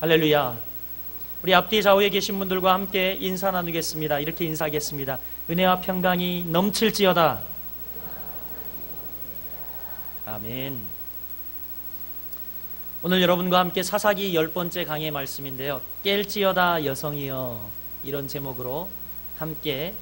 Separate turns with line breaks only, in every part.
할렐루야. 우리 앞뒤 좌우에 계신 분들과 함께 인사 나누겠습니다. 이렇게 인사하겠습니다. 은혜와 평강이 넘칠지어다. 아멘. 오늘 여러분과 함께 사사기 10번째 강의 말씀인데요, 깰지어다 여성이여, 이런 제목으로 함께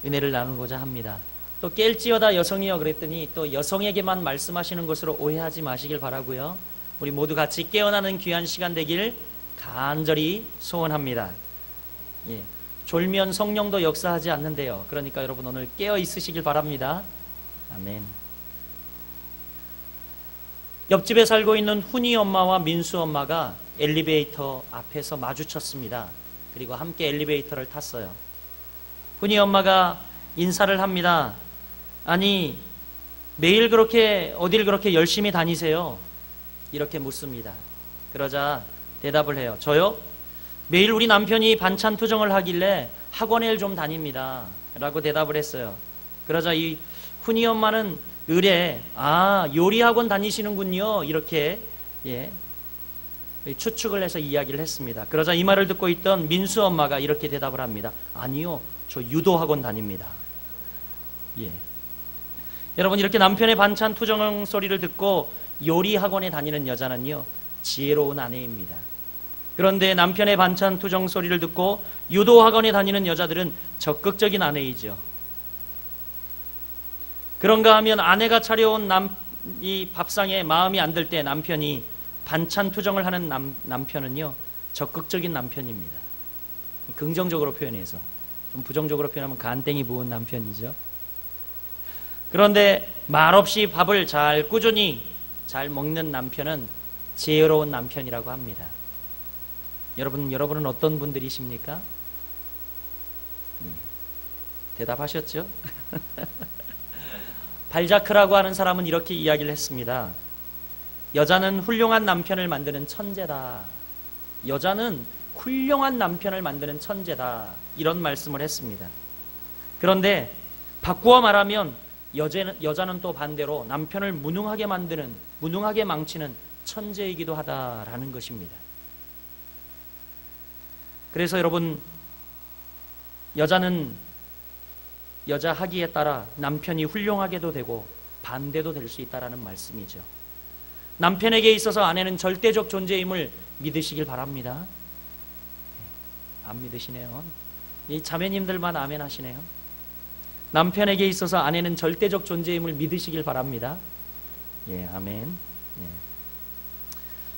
은혜를 나누고자 합니다. 또 깰지어다 여성이여 그랬더니 또 여성에게만 말씀하시는 것으로 오해하지 마시길 바라고요. 우리 모두 같이 깨어나는 귀한 시간 되길 간절히 소원합니다. 졸면 성령도 역사하지 않는데요. 그러니까 여러분 오늘 깨어 있으시길 바랍니다. 아멘. 옆집에 살고 있는 훈이 엄마와 민수 엄마가 엘리베이터 앞에서 마주쳤습니다. 그리고 함께 엘리베이터를 탔어요. 훈이 엄마가 인사를 합니다. 아니, 매일 그렇게 어딜 그렇게 열심히 다니세요? 이렇게 묻습니다. 그러자 대답을 해요. 저요? 매일 우리 남편이 반찬 투정을 하길래 학원에 좀 다닙니다. 라고 대답을 했어요. 그러자 이 훈이 엄마는 의뢰, 요리학원 다니시는군요. 이렇게 추측을 해서 이야기를 했습니다. 그러자 이 말을 듣고 있던 민수 엄마가 이렇게 대답을 합니다. 아니요, 저 유도학원 다닙니다. 여러분, 이렇게 남편의 반찬 투정 소리를 듣고 요리학원에 다니는 여자는요, 지혜로운 아내입니다. 그런데 남편의 반찬 투정 소리를 듣고 유도학원에 다니는 여자들은 적극적인 아내이죠. 그런가 하면 아내가 차려온 이 밥상에 마음이 안 들 때 남편이 반찬 투정을 하는 남편은요, 적극적인 남편입니다. 긍정적으로 표현해서, 좀 부정적으로 표현하면 간땡이 부은 남편이죠. 그런데 말없이 밥을 꾸준히 잘 먹는 남편은 지혜로운 남편이라고 합니다. 여러분은 어떤 분들이십니까? 대답하셨죠? 발자크라고 하는 사람은 이렇게 이야기를 했습니다. 여자는 훌륭한 남편을 만드는 천재다. 여자는 훌륭한 남편을 만드는 천재다. 이런 말씀을 했습니다. 그런데 바꾸어 말하면 여자는 또 반대로 남편을 무능하게 망치는 천재이기도 하다라는 것입니다. 그래서 여러분, 여자는 여자 하기에 따라 남편이 훌륭하게도 되고 반대도 될 수 있다라는 말씀이죠. 남편에게 있어서 아내는 절대적 존재임을 믿으시길 바랍니다. 안 믿으시네요. 이 자매님들만 아멘 하시네요. 남편에게 있어서 아내는 절대적 존재임을 믿으시길 바랍니다. 아멘.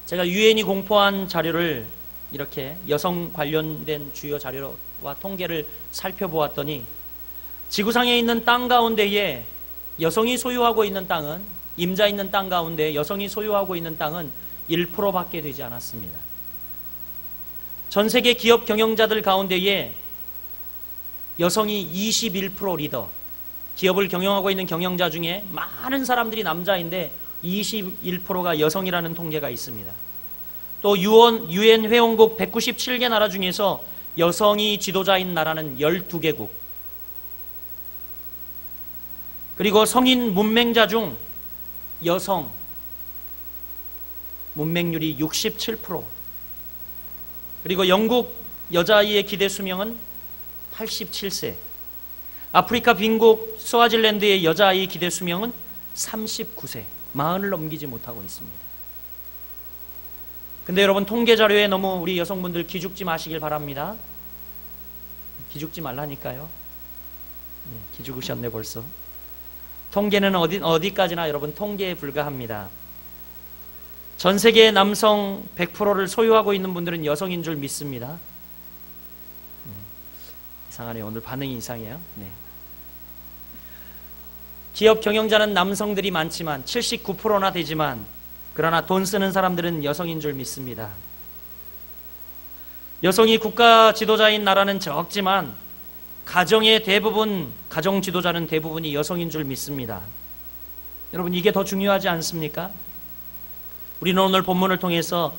제가 유엔이 공포한 자료를 이렇게 여성 관련된 주요 자료와 통계를 살펴보았더니 지구상에 있는 땅 가운데에 여성이 소유하고 있는 땅은, 임자 있는 땅 가운데 여성이 소유하고 있는 땅은 1%밖에 되지 않았습니다. 전 세계 기업 경영자들 가운데에 여성이 21% 리더, 기업을 경영하고 있는 경영자 중에 많은 사람들이 남자인데 21%가 여성이라는 통계가 있습니다. 또 유엔 회원국 197개 나라 중에서 여성이 지도자인 나라는 12개국, 그리고 성인 문맹자 중 여성 문맹률이 67%, 그리고 영국 여자아이의 기대 수명은 87세, 아프리카 빈국 스와질랜드의 여자아이 기대 수명은 39세, 40을 넘기지 못하고 있습니다. 근데 여러분, 통계 자료에 너무 우리 여성분들 기죽지 마시길 바랍니다. 기죽지 말라니까요. 기죽으셨네 벌써. 통계는 어디까지나 여러분 통계에 불과합니다. 전 세계 남성 100%를 소유하고 있는 분들은 여성인 줄 믿습니다. 이상하네요. 오늘 반응이 이상해요. 기업 경영자는 남성들이 많지만 79%나 되지만, 그러나 돈 쓰는 사람들은 여성인 줄 믿습니다. 여성이 국가 지도자인 나라는 적지만 가정 지도자는 대부분이 여성인 줄 믿습니다. 여러분, 이게 더 중요하지 않습니까? 우리는 오늘 본문을 통해서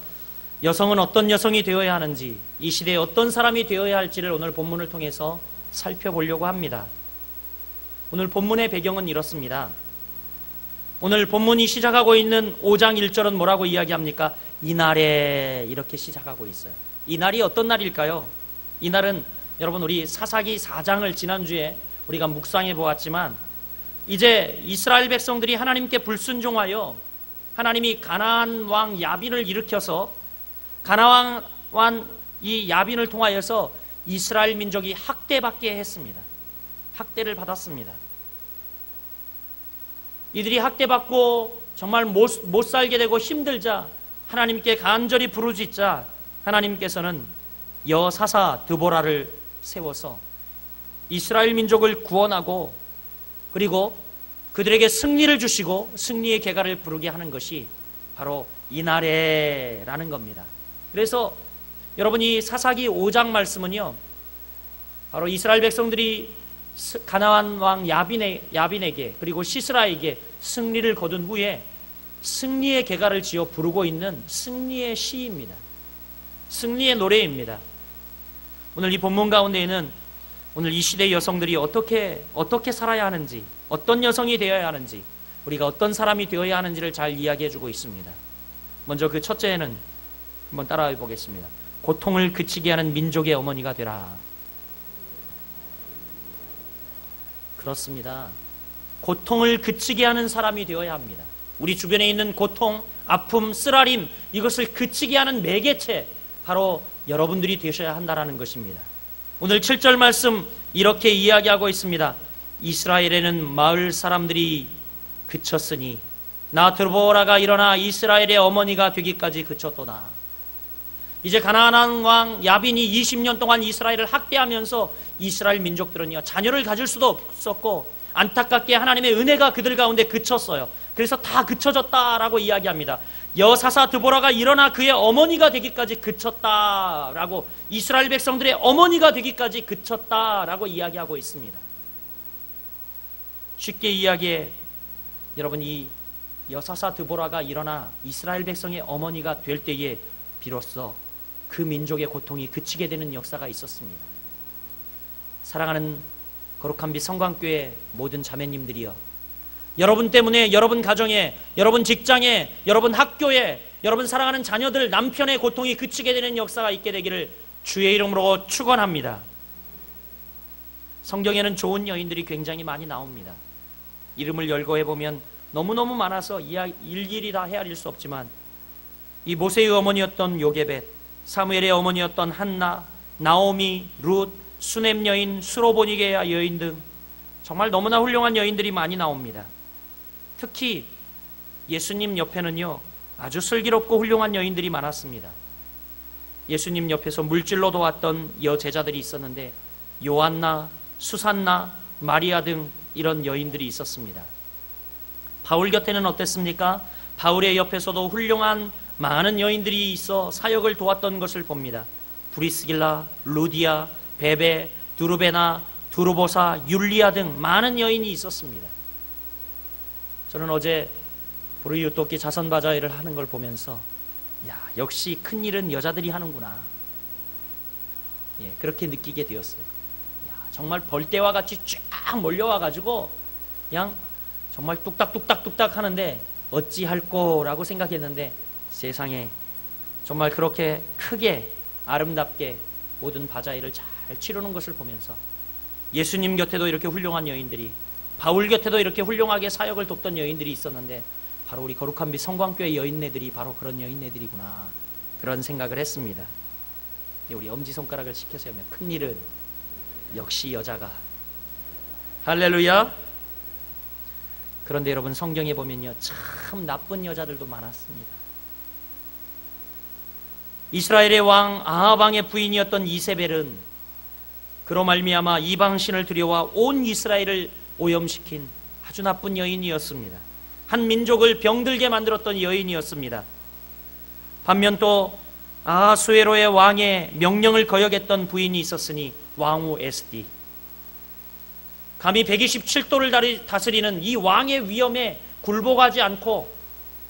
여성은 어떤 여성이 되어야 하는지, 이 시대에 어떤 사람이 되어야 할지를 오늘 본문을 통해서 살펴보려고 합니다. 오늘 본문의 배경은 이렇습니다. 오늘 본문이 시작하고 있는 5장 1절은 뭐라고 이야기합니까? 이날에 이렇게 시작하고 있어요. 이날이 어떤 날일까요? 이날은 여러분 우리 사사기 4장을 지난주에 우리가 묵상해 보았지만 이제 이스라엘 백성들이 하나님께 불순종하여 하나님이 가나안 왕 야빈을 일으켜서 가나안 왕 이 야빈을 통하여서 이스라엘 민족이 학대받게 했습니다. 학대를 받았습니다. 이들이 학대받고 정말 못 살게 되고 힘들자 하나님께 간절히 부르짖자 하나님께서는 여사사 드보라를 세워서 이스라엘 민족을 구원하고 그리고 그들에게 승리를 주시고 승리의 계가를 부르게 하는 것이 바로 이날에라는 겁니다. 그래서 여러분 이 사사기 5장 말씀은요, 바로 이스라엘 백성들이 가나안 왕 야빈에게 그리고 시스라에게 승리를 거둔 후에 승리의 계가를 지어 부르고 있는 승리의 시입니다. 승리의 노래입니다. 오늘 이 본문 가운데에는 오늘 이 시대의 여성들이 어떻게 살아야 하는지, 어떤 여성이 되어야 하는지, 우리가 어떤 사람이 되어야 하는지를 잘 이야기해 주고 있습니다. 먼저 그 첫째는 한번 따라해 보겠습니다. 고통을 그치게 하는 민족의 어머니가 되라. 그렇습니다. 고통을 그치게 하는 사람이 되어야 합니다. 우리 주변에 있는 고통, 아픔, 쓰라림, 이것을 그치게 하는 매개체, 바로 여러분들이 되셔야 한다는 것입니다. 오늘 7절 말씀 이렇게 이야기하고 있습니다. 이스라엘에는 마을 사람들이 그쳤으니 나 드보라가 일어나 이스라엘의 어머니가 되기까지 그쳤도다. 이제 가나안 왕 야빈이 20년 동안 이스라엘을 학대하면서 이스라엘 민족들은요, 자녀를 가질 수도 없었고 안타깝게 하나님의 은혜가 그들 가운데 그쳤어요. 그래서 다 그쳐졌다라고 이야기합니다. 여사사 드보라가 일어나 그의 어머니가 되기까지 그쳤다라고, 이스라엘 백성들의 어머니가 되기까지 그쳤다라고 이야기하고 있습니다. 쉽게 이야기해 여러분, 이 여사사 드보라가 일어나 이스라엘 백성의 어머니가 될 때에 비로소 그 민족의 고통이 그치게 되는 역사가 있었습니다. 사랑하는 거룩한 빛 성광교회 모든 자매님들이여, 여러분 때문에 여러분 가정에, 여러분 직장에, 여러분 학교에, 여러분 사랑하는 자녀들, 남편의 고통이 그치게 되는 역사가 있게 되기를 주의 이름으로 축원합니다. 성경에는 좋은 여인들이 굉장히 많이 나옵니다. 이름을 열거해 보면 너무너무 많아서 일일이 다 헤아릴 수 없지만, 이 모세의 어머니였던 요게벳, 사무엘의 어머니였던 한나, 나오미, 룻, 수넴 여인, 수로보니게 여인 등 정말 너무나 훌륭한 여인들이 많이 나옵니다. 특히 예수님 옆에는요, 아주 슬기롭고 훌륭한 여인들이 많았습니다. 예수님 옆에서 물질로 도왔던 여제자들이 있었는데 요한나, 수산나, 마리아 등 이런 여인들이 있었습니다. 바울 곁에는 어땠습니까? 바울의 옆에서도 훌륭한 많은 여인들이 있어 사역을 도왔던 것을 봅니다. 브리스길라, 루디아, 베베, 두르베나, 두르보사, 율리아 등 많은 여인이 있었습니다. 저는 어제 보르유 토끼 자선바자회를 하는 걸 보면서 역시 큰일은 여자들이 하는구나, 그렇게 느끼게 되었어요. 정말 벌떼와 같이 쫙 몰려와가지고 그냥 정말 뚝딱뚝딱뚝딱 하는데 어찌할 거라고 생각했는데 세상에 정말 그렇게 크게 아름답게 모든 바자회를 잘 치르는 것을 보면서 예수님 곁에도 이렇게 훌륭한 여인들이, 바울 곁에도 이렇게 훌륭하게 사역을 돕던 여인들이 있었는데 바로 우리 거룩한 빛 성광교회 여인네들이 바로 그런 여인네들이구나, 그런 생각을 했습니다. 우리 엄지손가락을 시켜서 하면 큰일은 역시 여자가, 할렐루야. 그런데 여러분, 성경에 보면요, 참 나쁜 여자들도 많았습니다. 이스라엘의 왕 아합 왕의 부인이었던 이세벨은 그로 말미암아 이방신을 들여와 온 이스라엘을 오염시킨 아주 나쁜 여인이었습니다. 한 민족을 병들게 만들었던 여인이었습니다. 반면 또 아하수에로의 왕의 명령을 거역했던 부인이 있었으니 왕후 에스디, 감히 127도를 다스리는 이 왕의 위엄에 굴복하지 않고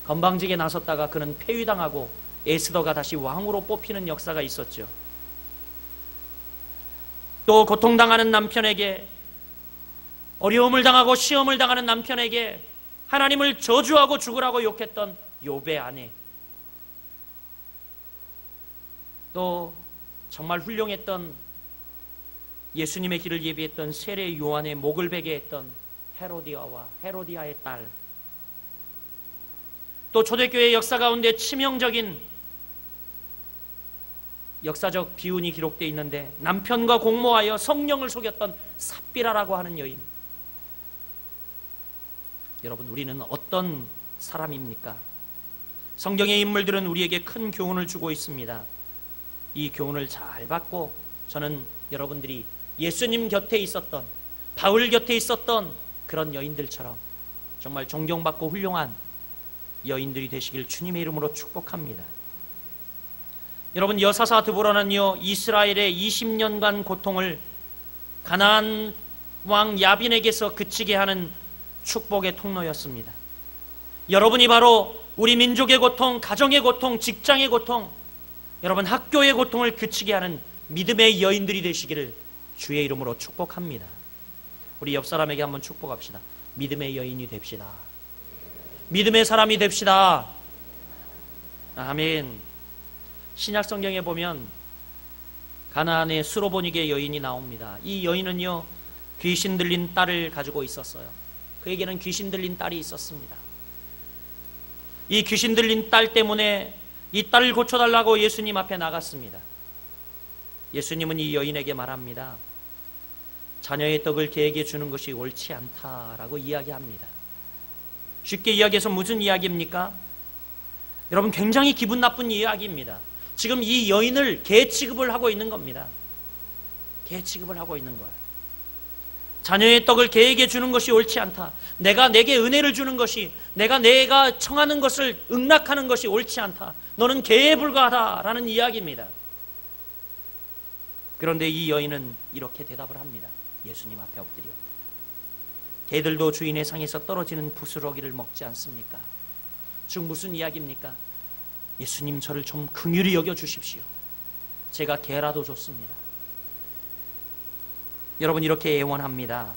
건방지게 나섰다가 그는 폐위당하고 에스더가 다시 왕으로 뽑히는 역사가 있었죠. 또 고통당하는 남편에게, 어려움을 당하고 시험을 당하는 남편에게 하나님을 저주하고 죽으라고 욕했던 욥의 아내, 또 정말 훌륭했던 예수님의 길을 예비했던 세례 요한의 목을 베게 했던 헤로디아와 헤로디아의 딸, 또 초대교회 역사 가운데 치명적인 역사적 비운이 기록되어 있는데 남편과 공모하여 성령을 속였던 삽비라라고 하는 여인. 여러분, 우리는 어떤 사람입니까? 성경의 인물들은 우리에게 큰 교훈을 주고 있습니다. 이 교훈을 잘 받고 저는 여러분들이 예수님 곁에 있었던, 바울 곁에 있었던 그런 여인들처럼 정말 존경받고 훌륭한 여인들이 되시길 주님의 이름으로 축복합니다. 여러분, 여사사 드보라는요, 이스라엘의 20년간 고통을 가나안 왕 야빈에게서 그치게 하는 축복의 통로였습니다. 여러분이 바로 우리 민족의 고통, 가정의 고통, 직장의 고통, 여러분 학교의 고통을 그치게 하는 믿음의 여인들이 되시기를 주의 이름으로 축복합니다. 우리 옆 사람에게 한번 축복합시다. 믿음의 여인이 됩시다. 믿음의 사람이 됩시다. 아멘. 신약 성경에 보면 가나안의 수로보니게 여인이 나옵니다. 이 여인은요, 귀신 들린 딸을 가지고 있었어요. 그에게는 귀신 들린 딸이 있었습니다. 이 귀신 들린 딸 때문에 이 딸을 고쳐달라고 예수님 앞에 나갔습니다. 예수님은 이 여인에게 말합니다. 자녀의 떡을 개에게 주는 것이 옳지 않다라고 이야기합니다. 쉽게 이야기해서 무슨 이야기입니까? 여러분, 굉장히 기분 나쁜 이야기입니다. 지금 이 여인을 개 취급을 하고 있는 겁니다. 개 취급을 하고 있는 거예요. 자녀의 떡을 개에게 주는 것이 옳지 않다. 내게 은혜를 주는 것이, 내가 청하는 것을 응낙하는 것이 옳지 않다. 너는 개에 불과하다라는 이야기입니다. 그런데 이 여인은 이렇게 대답을 합니다. 예수님 앞에 엎드려, 개들도 주인의 상에서 떨어지는 부스러기를 먹지 않습니까? 즉 무슨 이야기입니까? 예수님, 저를 좀 긍휼히 여겨 주십시오. 제가 개라도 좋습니다. 여러분, 이렇게 애원합니다.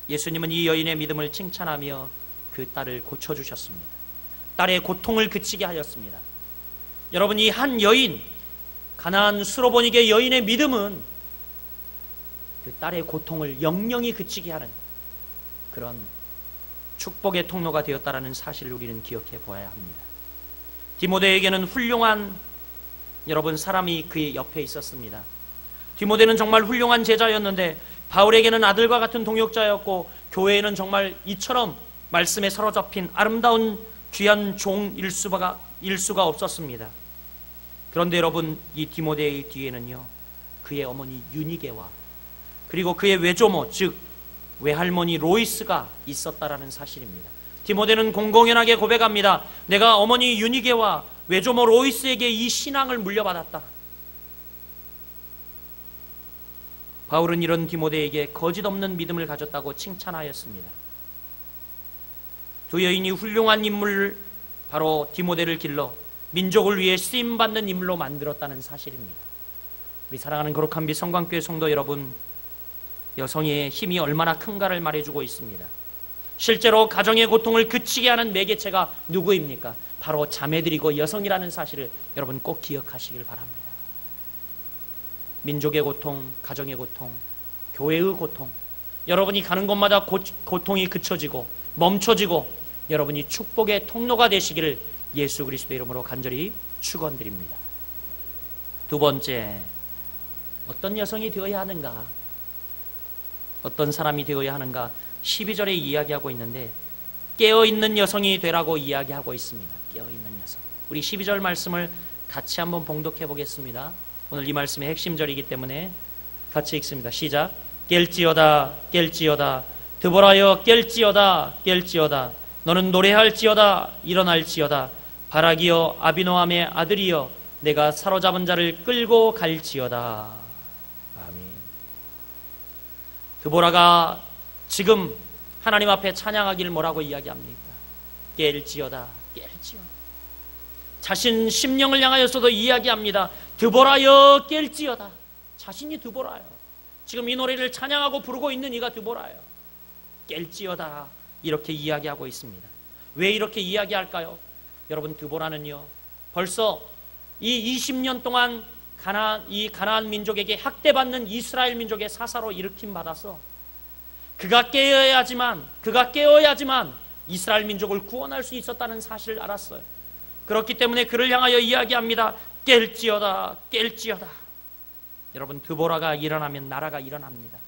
예수님은 이 여인의 믿음을 칭찬하며 그 딸을 고쳐주셨습니다. 딸의 고통을 그치게 하였습니다. 여러분, 이 한 여인, 가나안 수로보니게 여인의 믿음은 그 딸의 고통을 영영히 그치게 하는 그런 축복의 통로가 되었다라는 사실을 우리는 기억해 보아야 합니다. 디모데에게는 훌륭한 여러분 사람이 그의 옆에 있었습니다. 디모데는 정말 훌륭한 제자였는데 바울에게는 아들과 같은 동역자였고 교회에는 정말 이처럼 말씀에 사로잡힌 아름다운 귀한 종일 수가 없었습니다. 그런데 여러분, 이 디모데의 뒤에는요, 그의 어머니 유니게와 그리고 그의 외조모, 즉 외할머니 로이스가 있었다라는 사실입니다. 디모데는 공공연하게 고백합니다. 내가 어머니 유니게와 외조모 로이스에게 이 신앙을 물려받았다. 바울은 이런 디모데에게 거짓 없는 믿음을 가졌다고 칭찬하였습니다. 두 여인이 훌륭한 인물, 바로 디모데를 길러 민족을 위해 쓰임받는 인물로 만들었다는 사실입니다. 우리 사랑하는 거룩한 빛 성광교회 성도 여러분, 여성의 힘이 얼마나 큰가를 말해주고 있습니다. 실제로 가정의 고통을 그치게 하는 매개체가 누구입니까? 바로 자매들이고 여성이라는 사실을 여러분 꼭 기억하시길 바랍니다. 민족의 고통, 가정의 고통, 교회의 고통, 여러분이 가는 곳마다 고통이 그쳐지고 멈춰지고 여러분이 축복의 통로가 되시기를 예수 그리스도의 이름으로 간절히 축원드립니다. 두 번째, 어떤 여성이 되어야 하는가? 어떤 사람이 되어야 하는가? 12절에 이야기하고 있는데 깨어있는 여성이 되라고 이야기하고 있습니다. 깨어있는 여성. 우리 12절 말씀을 같이 한번 봉독해 보겠습니다. 오늘 이 말씀의 핵심절이기 때문에 같이 읽습니다. 시작. 깰지어다 깰지어다 드보라여 깰지어다 깰지어다 너는 노래할지어다 일어날지어다 바라기여 아비노함의 아들이여 내가 사로잡은 자를 끌고 갈지어다. 아멘. 드보라가 지금 하나님 앞에 찬양하기를 뭐라고 이야기합니까? 깰지어다 깰지어다. 자신 심령을 향하여서도 이야기합니다. 드보라여 깰지어다. 자신이 드보라요. 지금 이 노래를 찬양하고 부르고 있는 이가 드보라요. 깰지어다 이렇게 이야기하고 있습니다. 왜 이렇게 이야기할까요? 여러분, 드보라는요 벌써 이 20년 동안 이 가나안 민족에게 학대받는 이스라엘 민족의 사사로 일으킴 받아서 그가 깨어야지만 이스라엘 민족을 구원할 수 있었다는 사실을 알았어요. 그렇기 때문에 그를 향하여 이야기합니다. 깰지어다. 여러분, 드보라가 일어나면 나라가 일어납니다.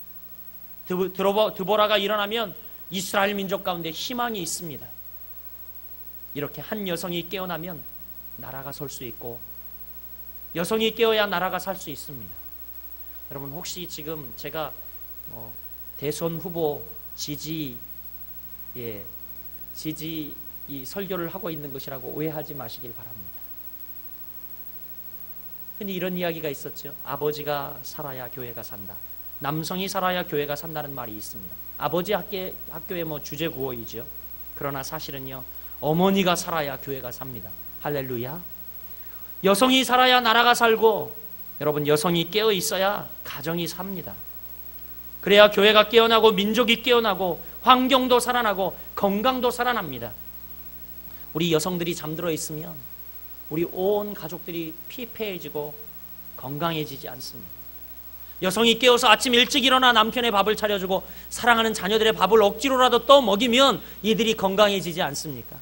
드보라가 일어나면 이스라엘 민족 가운데 희망이 있습니다. 이렇게 한 여성이 깨어나면 나라가 설 수 있고, 여성이 깨어야 나라가 살 수 있습니다. 여러분, 혹시 지금 제가 대선 후보 지지 이 설교를 하고 있는 것이라고 오해하지 마시길 바랍니다. 흔히 이런 이야기가 있었죠. 아버지가 살아야 교회가 산다. 남성이 살아야 교회가 산다는 말이 있습니다. 아버지 학교의 주제구호이죠. 그러나 사실은요, 어머니가 살아야 교회가 삽니다. 할렐루야. 여성이 살아야 나라가 살고, 여러분, 여성이 깨어 있어야 가정이 삽니다. 그래야 교회가 깨어나고 민족이 깨어나고 환경도 살아나고 건강도 살아납니다. 우리 여성들이 잠들어 있으면 우리 온 가족들이 피폐해지고 건강해지지 않습니다. 여성이 깨어서 아침 일찍 일어나 남편의 밥을 차려주고 사랑하는 자녀들의 밥을 억지로라도 떠 먹이면 이들이 건강해지지 않습니까?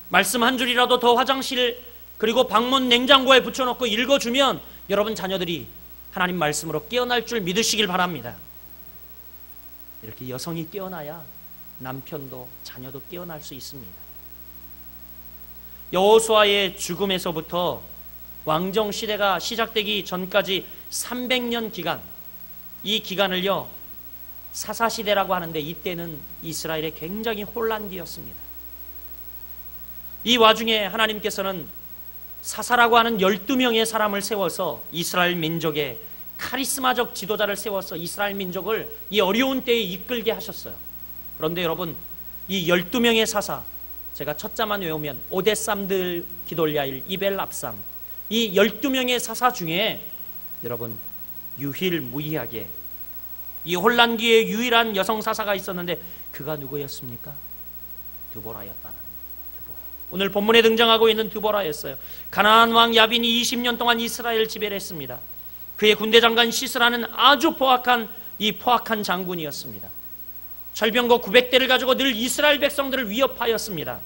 말씀 한 줄이라도 더 화장실 그리고 방문 냉장고에 붙여놓고 읽어주면 여러분 자녀들이 하나님 말씀으로 깨어날 줄 믿으시길 바랍니다. 이렇게 여성이 깨어나야 남편도 자녀도 깨어날 수 있습니다. 여호수아의 죽음에서부터 왕정 시대가 시작되기 전까지 300년 기간, 이 기간을요 사사시대라고 하는데, 이때는 이스라엘의 굉장히 혼란기였습니다. 이 와중에 하나님께서는 사사라고 하는 12명의 사람을 세워서 이스라엘 민족의 카리스마적 지도자를 세워서 이스라엘 민족을 이 어려운 때에 이끌게 하셨어요. 그런데 여러분, 이 12명의 사사, 제가 첫 자만 외우면 오데삼들, 기돌야일, 이벨, 압삼, 이 12명의 사사 중에 여러분 유일무이하게 이 혼란기에 유일한 여성 사사가 있었는데 그가 누구였습니까? 드보라였다라는 겁니다. 오늘 본문에 등장하고 있는 드보라였어요. 가나안 왕 야빈이 20년 동안 이스라엘 지배를 했습니다. 그의 군대 장관 시스라는 아주 포악한 장군이었습니다. 철병거 900대를 가지고 늘 이스라엘 백성들을 위협하였습니다.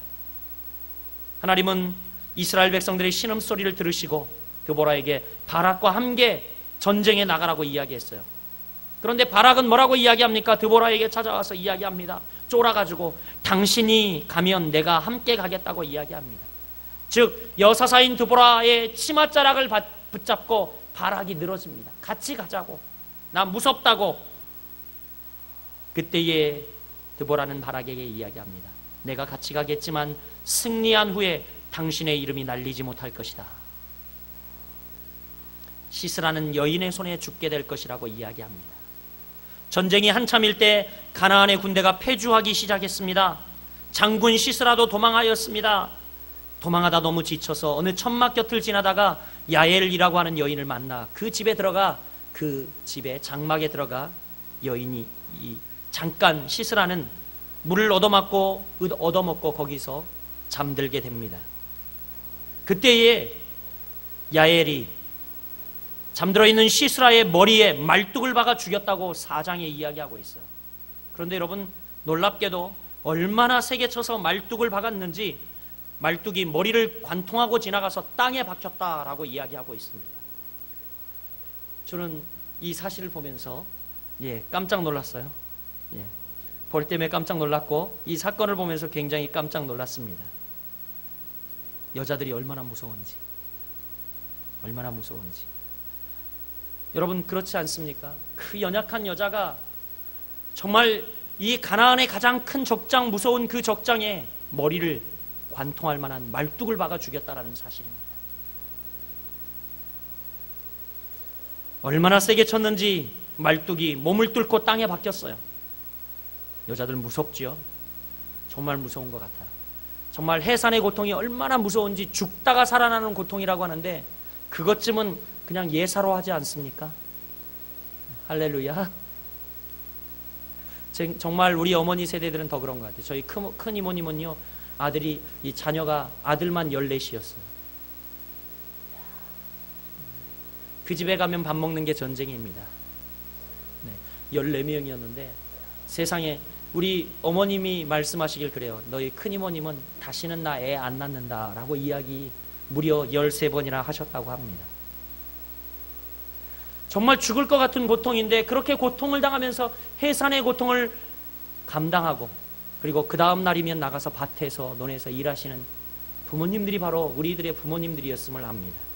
하나님은 이스라엘 백성들의 신음소리를 들으시고 드보라에게 바락과 함께 전쟁에 나가라고 이야기했어요. 그런데 바락은 뭐라고 이야기합니까? 드보라에게 찾아와서 이야기합니다. 쫄아가지고 당신이 가면 내가 함께 가겠다고 이야기합니다. 즉 여사사인 드보라의 치맛자락을 붙잡고 바락이 늘어집니다. 같이 가자고, 나 무섭다고. 그때에 드보라는 바락에게 이야기합니다. 내가 같이 가겠지만 승리한 후에 당신의 이름이 날리지 못할 것이다. 시스라는 여인의 손에 죽게 될 것이라고 이야기합니다. 전쟁이 한참일 때 가나안의 군대가 패주하기 시작했습니다. 장군 시스라도 도망하였습니다. 도망하다 너무 지쳐서 어느 천막 곁을 지나다가 야엘이라고 하는 여인을 만나 그 집에 들어가, 그 집에 장막에 들어가 여인이 잠깐 시스라는 물을 얻어먹고 거기서 잠들게 됩니다. 그때에 야엘이 잠들어 있는 시스라의 머리에 말뚝을 박아 죽였다고 4장에 이야기하고 있어요. 그런데 여러분, 놀랍게도 얼마나 세게 쳐서 말뚝을 박았는지 말뚝이 머리를 관통하고 지나가서 땅에 박혔다라고 이야기하고 있습니다. 저는 이 사실을 보면서 깜짝 놀랐어요. 볼 때문에 깜짝 놀랐고 이 사건을 보면서 굉장히 깜짝 놀랐습니다. 여자들이 얼마나 무서운지. 여러분, 그렇지 않습니까? 그 연약한 여자가 정말 이 가나안의 가장 큰 적장, 무서운 그 적장에 머리를 관통할 만한 말뚝을 박아 죽였다라는 사실입니다. 얼마나 세게 쳤는지 말뚝이 몸을 뚫고 땅에 박혔어요. 여자들 무섭지요? 정말 무서운 것 같아요. 정말 해산의 고통이 얼마나 무서운지, 죽다가 살아나는 고통이라고 하는데 그것쯤은 그냥 예사로 하지 않습니까? 할렐루야. 정말 우리 어머니 세대들은 더 그런 것 같아요. 저희 큰 이모님은요, 자녀가 아들만 14이었어요. 그 집에 가면 밥 먹는 게 전쟁입니다. 네, 14명이었는데 세상에 우리 어머님이 말씀하시길 그래요. 너희 큰이모님은 다시는 나 애 안 낳는다 라고 이야기 무려 13번이나 하셨다고 합니다. 정말 죽을 것 같은 고통인데 그렇게 고통을 당하면서 해산의 고통을 감당하고 그리고 그 다음 날이면 나가서 밭에서 논에서 일하시는 부모님들이 바로 우리들의 부모님들이었음을 압니다.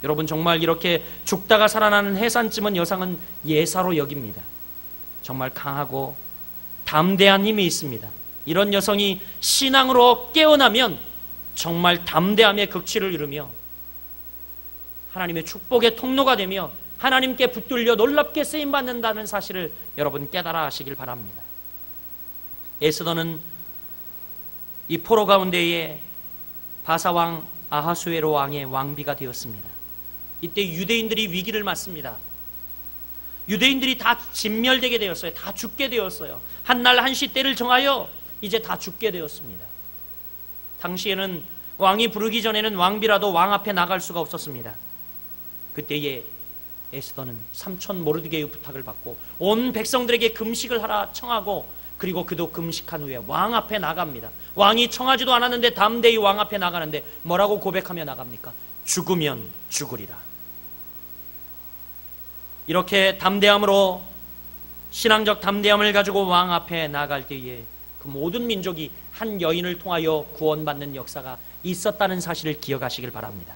여러분, 정말 이렇게 죽다가 살아나는 해산쯤은 여상은 예사로 여깁니다. 정말 강하고 담대한 힘이 있습니다. 이런 여성이 신앙으로 깨어나면 정말 담대함의 극치를 이루며 하나님의 축복의 통로가 되며 하나님께 붙들려 놀랍게 쓰임받는다는 사실을 여러분 깨달아 하시길 바랍니다. 에스더는 이 포로 가운데에 바사왕 아하수에로 왕의 왕비가 되었습니다. 이때 유대인들이 위기를 맞습니다. 유대인들이 다 진멸되게 되었어요. 다 죽게 되었어요. 한날 한시 때를 정하여 이제 다 죽게 되었습니다. 당시에는 왕이 부르기 전에는 왕비라도 왕 앞에 나갈 수가 없었습니다. 그때에 에스더는 삼촌 모르드게의 부탁을 받고 온 백성들에게 금식을 하라 청하고 그리고 그도 금식한 후에 왕 앞에 나갑니다. 왕이 청하지도 않았는데 담대히 왕 앞에 나가는데 뭐라고 고백하며 나갑니까? 죽으면 죽으리라. 이렇게 담대함으로 신앙적 담대함을 가지고 왕 앞에 나갈 때에 그 모든 민족이 한 여인을 통하여 구원받는 역사가 있었다는 사실을 기억하시길 바랍니다.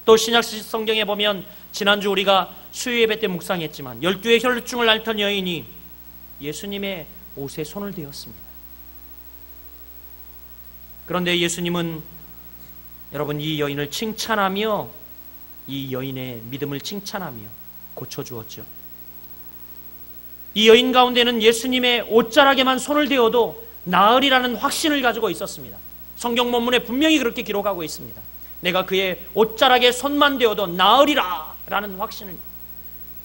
또 신약 성경에 보면 지난주 우리가 수요예배 때 묵상했지만 12의 혈루증을 앓던 여인이 예수님의 옷에 손을 대었습니다. 그런데 예수님은 여러분 이 여인을 칭찬하며 이 여인의 믿음을 칭찬하며 고쳐주었죠. 이 여인 가운데는 예수님의 옷자락에만 손을 대어도 나으리라는 확신을 가지고 있었습니다. 성경 본문에 분명히 그렇게 기록하고 있습니다. 내가 그의 옷자락에 손만 대어도 나으리라 라는 확신을.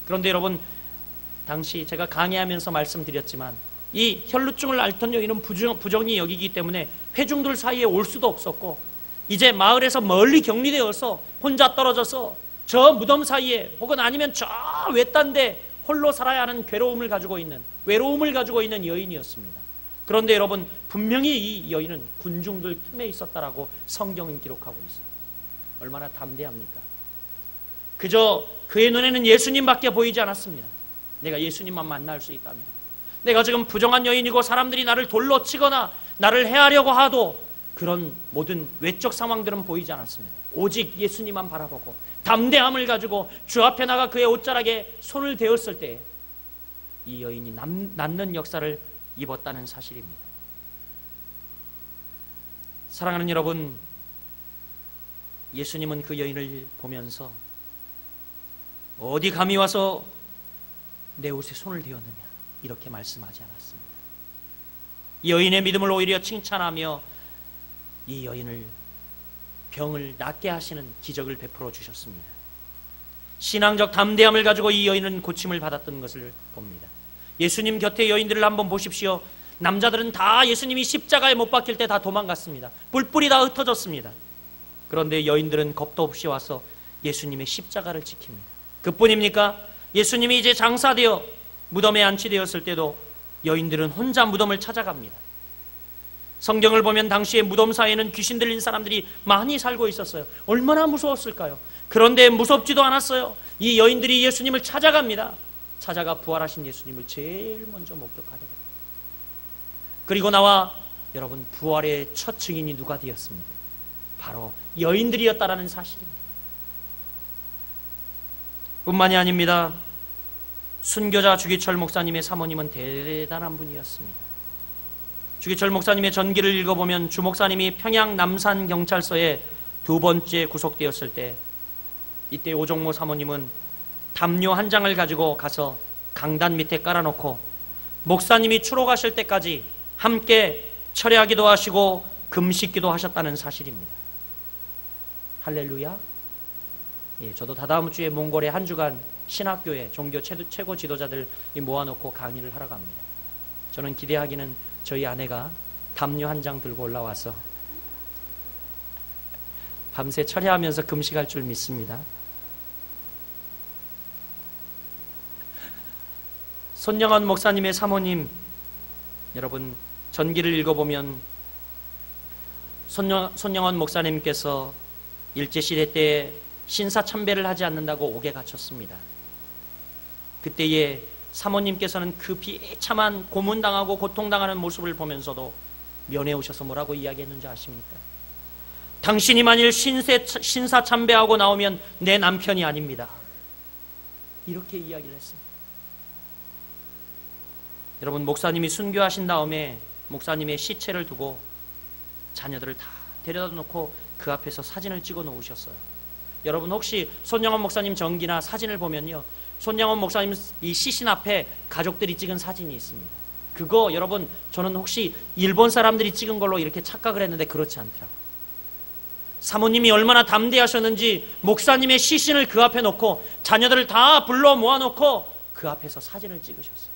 그런데 여러분, 당시 제가 강의하면서 말씀드렸지만 이 혈루증을 앓던 여인은 부정이 여기기 때문에 회중들 사이에 올 수도 없었고 이제 마을에서 멀리 격리되어서 혼자 떨어져서 저 무덤 사이에 혹은 아니면 저 외딴데 홀로 살아야 하는 외로움을 가지고 있는 여인이었습니다. 그런데 여러분, 분명히 이 여인은 군중들 틈에 있었다라고 성경은 기록하고 있어요. 얼마나 담대합니까? 그저 그의 눈에는 예수님밖에 보이지 않았습니다. 내가 예수님만 만날 수 있다면, 내가 지금 부정한 여인이고 사람들이 나를 돌로 치거나 나를 해하려고 하도 그런 모든 외적 상황들은 보이지 않았습니다. 오직 예수님만 바라보고 담대함을 가지고 주 앞에 나가 그의 옷자락에 손을 대었을 때 이 여인이 낫는 역사를 입었다는 사실입니다. 사랑하는 여러분, 예수님은 그 여인을 보면서 어디 감히 와서 내 옷에 손을 대었느냐 이렇게 말씀하지 않았습니다. 이 여인의 믿음을 오히려 칭찬하며 이 여인을 병을 낫게 하시는 기적을 베풀어 주셨습니다. 신앙적 담대함을 가지고 이 여인은 고침을 받았던 것을 봅니다. 예수님 곁에 여인들을 한번 보십시오. 남자들은 다 예수님이 십자가에 못 박힐 때 다 도망갔습니다. 뿔뿔이 다 흩어졌습니다. 그런데 여인들은 겁도 없이 와서 예수님의 십자가를 지킵니다. 그뿐입니까? 예수님이 이제 장사되어 무덤에 안치되었을 때도 여인들은 혼자 무덤을 찾아갑니다. 성경을 보면 당시에 무덤 사이에는 귀신 들린 사람들이 많이 살고 있었어요. 얼마나 무서웠을까요? 그런데 무섭지도 않았어요. 이 여인들이 예수님을 찾아갑니다. 찾아가 부활하신 예수님을 제일 먼저 목격하게 됩니다. 그리고 나와 여러분, 부활의 첫 증인이 누가 되었습니까? 바로 여인들이었다라는 사실입니다. 뿐만이 아닙니다. 순교자 주기철 목사님의 사모님은 대단한 분이었습니다. 주기철 목사님의 전기를 읽어보면 주 목사님이 평양 남산 경찰서에 2번째 구속되었을 때 이때 오종모 사모님은 담요 한 장을 가지고 가서 강단 밑에 깔아놓고 목사님이 추록하실 때까지 함께 철야기도 하시고 금식기도 하셨다는 사실입니다. 할렐루야. 예, 저도 다다음 주에 몽골에 한 주간 신학교에 종교 최고 지도자들 모아놓고 강의를 하러 갑니다. 저는 기대하기는 저희 아내가 담요 한 장 들고 올라와서 밤새 철야하면서 금식할 줄 믿습니다. 손영원 목사님의 사모님, 여러분 전기를 읽어보면 손영원 목사님께서 일제시대 때 신사참배를 하지 않는다고 옥에 갇혔습니다. 그때에 사모님께서는 그 비참한 고문당하고 고통당하는 모습을 보면서도 면회오셔서 뭐라고 이야기했는지 아십니까? 당신이 만일 신사참배하고 나오면 내 남편이 아닙니다. 이렇게 이야기를 했습니다. 여러분, 목사님이 순교하신 다음에 목사님의 시체를 두고 자녀들을 다 데려다 놓고 그 앞에서 사진을 찍어 놓으셨어요. 여러분, 혹시 손영원 목사님 전기나 사진을 보면요, 손영원 목사님 이 시신 앞에 가족들이 찍은 사진이 있습니다. 그거 여러분, 저는 혹시 일본 사람들이 찍은 걸로 이렇게 착각을 했는데 그렇지 않더라고요. 사모님이 얼마나 담대하셨는지 목사님의 시신을 그 앞에 놓고 자녀들을 다 불러 모아놓고 그 앞에서 사진을 찍으셨어요.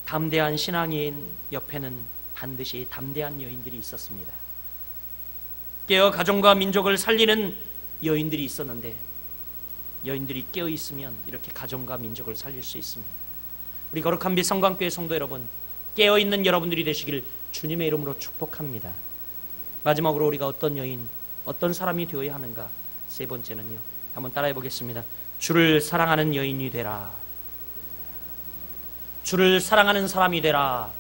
담대한 신앙인 옆에는 반드시 담대한 여인들이 있었습니다. 깨어 가정과 민족을 살리는 여인들이 있었는데, 여인들이 깨어 있으면 이렇게 가정과 민족을 살릴 수 있습니다. 우리 거룩한 빛 성광교회 성도 여러분, 깨어 있는 여러분들이 되시길 주님의 이름으로 축복합니다. 마지막으로 우리가 어떤 여인, 어떤 사람이 되어야 하는가? 세 번째는요, 한번 따라해 보겠습니다. 주를 사랑하는 여인이 되라. 주를 사랑하는 사람이 되라.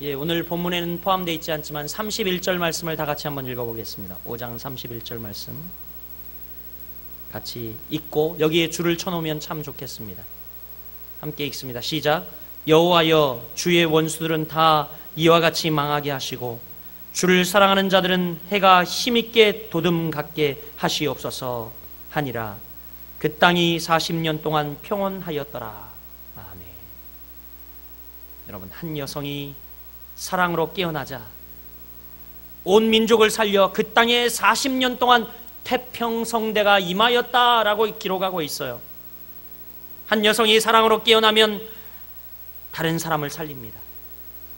예, 오늘 본문에는 포함되어 있지 않지만 31절 말씀을 다 같이 한번 읽어보겠습니다. 5장 31절 말씀 같이 읽고 여기에 줄을 쳐놓으면 참 좋겠습니다. 함께 읽습니다. 시작. 여호와여, 주의 원수들은 다 이와 같이 망하게 하시고 주를 사랑하는 자들은 해가 힘있게 도듬 갖게 하시옵소서 하니라. 그 땅이 40년 동안 평온하였더라. 아멘. 여러분, 한 여성이 사랑으로 깨어나자 온 민족을 살려 그 땅에 40년 동안 태평성대가 임하였다라고 기록하고 있어요. 한 여성이 사랑으로 깨어나면 다른 사람을 살립니다.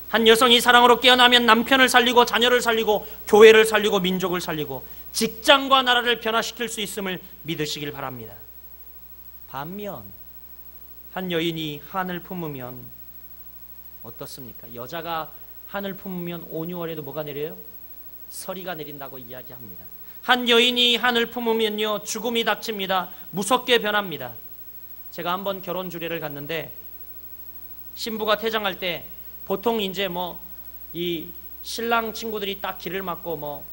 한 여성이 사랑으로 깨어나면 남편을 살리고 자녀를 살리고 교회를 살리고 민족을 살리고 직장과 나라를 변화시킬 수 있음을 믿으시길 바랍니다. 반면 한 여인이 한을 품으면 어떻습니까? 여자가 한을 품으면 5, 6월에도 뭐가 내려요? 서리가 내린다고 이야기합니다. 한 여인이 한을 품으면요, 죽음이 닥칩니다. 무섭게 변합니다. 제가 한번 결혼 주례를 갔는데 신부가 퇴장할 때 보통 이제 이 신랑 친구들이 딱 길을 막고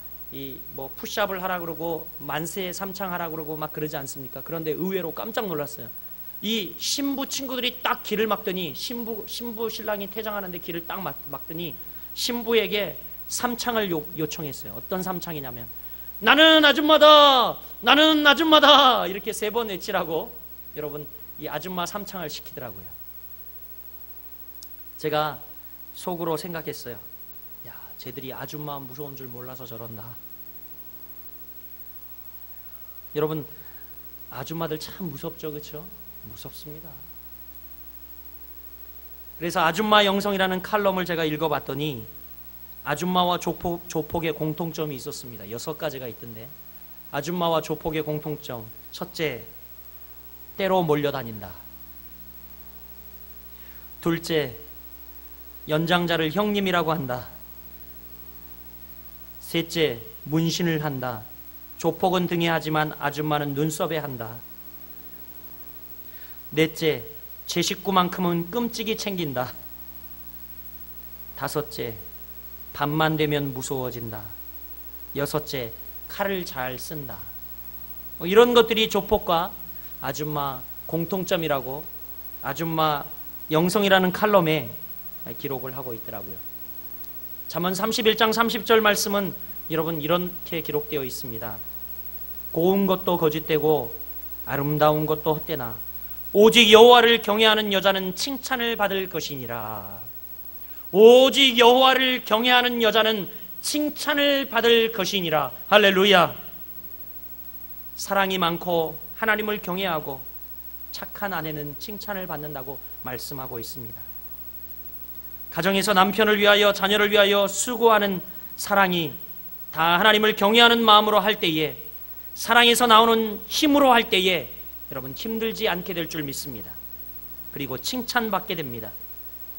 푸시업을 하라 그러고 만세 삼창하라 그러고 막 그러지 않습니까? 그런데 의외로 깜짝 놀랐어요. 이 신부 친구들이 딱 길을 막더니 신부 신랑이 퇴장하는데 길을 딱 막더니 신부에게 삼창을 요청했어요. 어떤 삼창이냐면 나는 아줌마다, 나는 아줌마다 이렇게 3번 외치라고 여러분 이 아줌마 삼창을 시키더라고요. 제가 속으로 생각했어요. 야, 쟤들이 아줌마 무서운 줄 몰라서 저런다. 여러분, 아줌마들 참 무섭죠, 그렇죠? 무섭습니다. 그래서 아줌마 영성이라는 칼럼을 제가 읽어봤더니 아줌마와 조폭의 공통점이 있었습니다. 6가지가 있던데, 아줌마와 조폭의 공통점: 첫째, 때로 몰려다닌다. 둘째, 연장자를 형님이라고 한다. 셋째, 문신을 한다. 조폭은 등에 하지만 아줌마는 눈썹에 한다. 넷째, 제 식구만큼은 끔찍이 챙긴다. 다섯째, 밤만 되면 무서워진다. 여섯째, 칼을 잘 쓴다. 이런 것들이 조폭과 아줌마 공통점이라고 아줌마 영성이라는 칼럼에 기록을 하고 있더라고요. 잠언 31장 30절 말씀은 여러분 이렇게 기록되어 있습니다. 고운 것도 거짓되고 아름다운 것도 헛되나 오직 여호와를 경외하는 여자는 칭찬을 받을 것이니라. 오직 여호와를 경외하는 여자는 칭찬을 받을 것이니라. 할렐루야. 사랑이 많고 하나님을 경외하고 착한 아내는 칭찬을 받는다고 말씀하고 있습니다. 가정에서 남편을 위하여 자녀를 위하여 수고하는 사랑이 다 하나님을 경외하는 마음으로 할 때에, 사랑에서 나오는 힘으로 할 때에 여러분 힘들지 않게 될 줄 믿습니다. 그리고 칭찬받게 됩니다.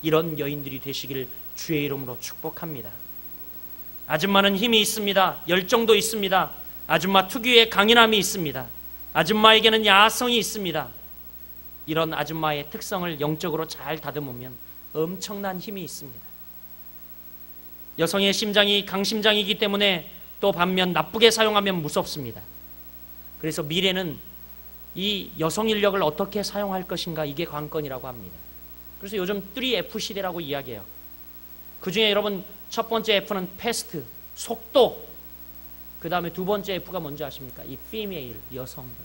이런 여인들이 되시길 주의 이름으로 축복합니다. 아줌마는 힘이 있습니다. 열정도 있습니다. 아줌마 특유의 강인함이 있습니다. 아줌마에게는 야성이 있습니다. 이런 아줌마의 특성을 영적으로 잘 다듬으면 엄청난 힘이 있습니다. 여성의 심장이 강심장이기 때문에 또 반면 나쁘게 사용하면 무섭습니다. 그래서 미래는 이 여성 인력을 어떻게 사용할 것인가, 이게 관건이라고 합니다. 그래서 요즘 3F 시대라고 이야기해요. 그 중에 여러분 첫 번째 F는 패스트, 속도. 그 다음에 두 번째 F가 뭔지 아십니까? 이 female, 여성들.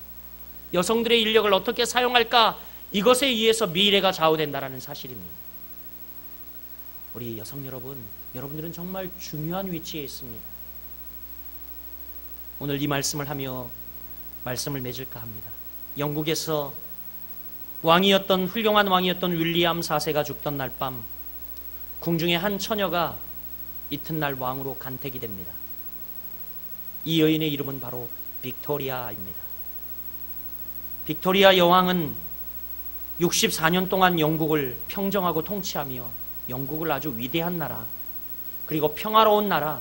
여성들의 인력을 어떻게 사용할까, 이것에 의해서 미래가 좌우된다는 사실입니다. 우리 여성 여러분, 여러분들은 정말 중요한 위치에 있습니다. 오늘 이 말씀을 하며 말씀을 맺을까 합니다. 영국에서 훌륭한 왕이었던 윌리엄 4세가 죽던 날 밤, 궁중의 한 처녀가 이튿날 왕으로 간택이 됩니다. 이 여인의 이름은 바로 빅토리아입니다. 빅토리아 여왕은 64년 동안 영국을 평정하고 통치하며 영국을 아주 위대한 나라, 그리고 평화로운 나라,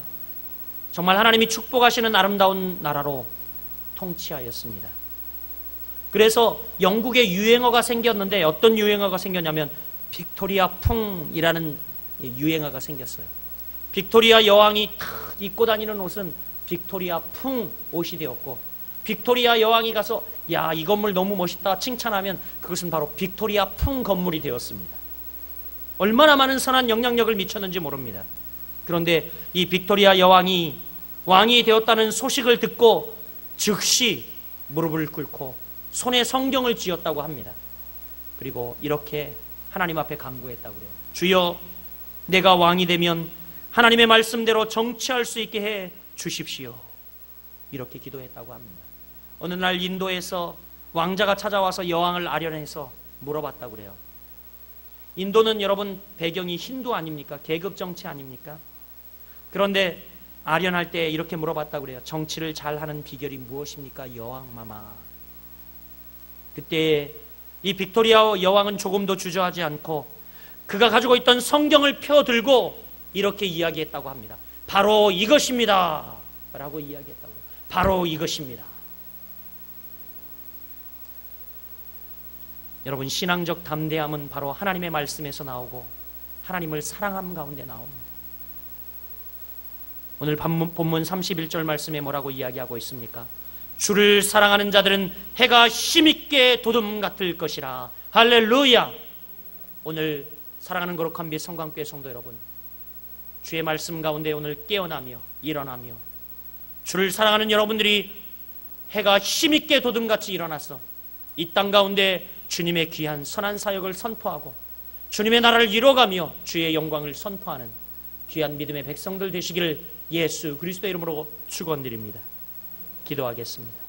정말 하나님이 축복하시는 아름다운 나라로 통치하였습니다. 그래서 영국에 유행어가 생겼는데, 어떤 유행어가 생겼냐면 빅토리아 풍이라는 유행어가 생겼어요. 빅토리아 여왕이 입고 다니는 옷은 빅토리아 풍 옷이 되었고, 빅토리아 여왕이 가서 야, 이 건물 너무 멋있다 칭찬하면 그것은 바로 빅토리아 풍 건물이 되었습니다. 얼마나 많은 선한 영향력을 미쳤는지 모릅니다. 그런데 이 빅토리아 여왕이 왕이 되었다는 소식을 듣고 즉시 무릎을 꿇고 손에 성경을 쥐었다고 합니다. 그리고 이렇게 하나님 앞에 간구했다고 그래요. 주여, 내가 왕이 되면 하나님의 말씀대로 정치할 수 있게 해 주십시오. 이렇게 기도했다고 합니다. 어느 날 인도에서 왕자가 찾아와서 여왕을 아련해서 물어봤다고 그래요. 인도는 여러분 배경이 힌두 아닙니까? 계급 정치 아닙니까? 그런데 아련할 때 이렇게 물어봤다고 그래요. 정치를 잘하는 비결이 무엇입니까? 여왕마마. 그때 이 빅토리아 여왕은 조금도 주저하지 않고 그가 가지고 있던 성경을 펴들고 이렇게 이야기했다고 합니다. 바로 이것입니다 라고 이야기했다고요. 바로 이것입니다. 여러분, 신앙적 담대함은 바로 하나님의 말씀에서 나오고 하나님을 사랑함 가운데 나옵니다. 오늘 본문 31절 말씀에 뭐라고 이야기하고 있습니까? 주를 사랑하는 자들은 해가 힘있게 돋음 같을 것이라. 할렐루야. 오늘 사랑하는 거룩한 빛 성광교회 성도 여러분, 주의 말씀 가운데 오늘 깨어나며 일어나며 주를 사랑하는 여러분들이 해가 힘있게 돋음같이 일어나서 이 땅 가운데 주님의 귀한 선한 사역을 선포하고 주님의 나라를 이뤄가며 주의 영광을 선포하는 귀한 믿음의 백성들 되시기를 예수 그리스도의 이름으로 축원드립니다. 기도하겠습니다.